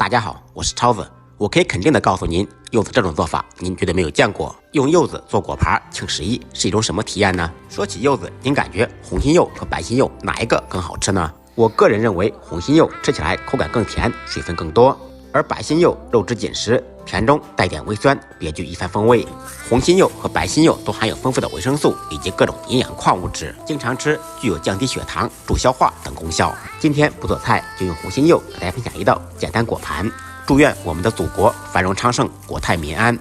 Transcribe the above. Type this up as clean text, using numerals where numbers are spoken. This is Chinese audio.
大家好，我是超子。我可以肯定的告诉您，柚子这种做法您绝对没有见过。用柚子做果盘请食一是一种什么体验呢？说起柚子，您感觉红心柚和白心柚哪一个更好吃呢？我个人认为红心柚吃起来口感更甜，水分更多，而白心柚肉质紧实，甜中带点微酸，别具一番风味。红心柚和白心柚都含有丰富的维生素以及各种营养矿物质，经常吃具有降低血糖、助消化等功效。今天不做菜，就用红心柚给大家分享一道简单果盘。祝愿我们的祖国繁荣昌盛，国泰民安。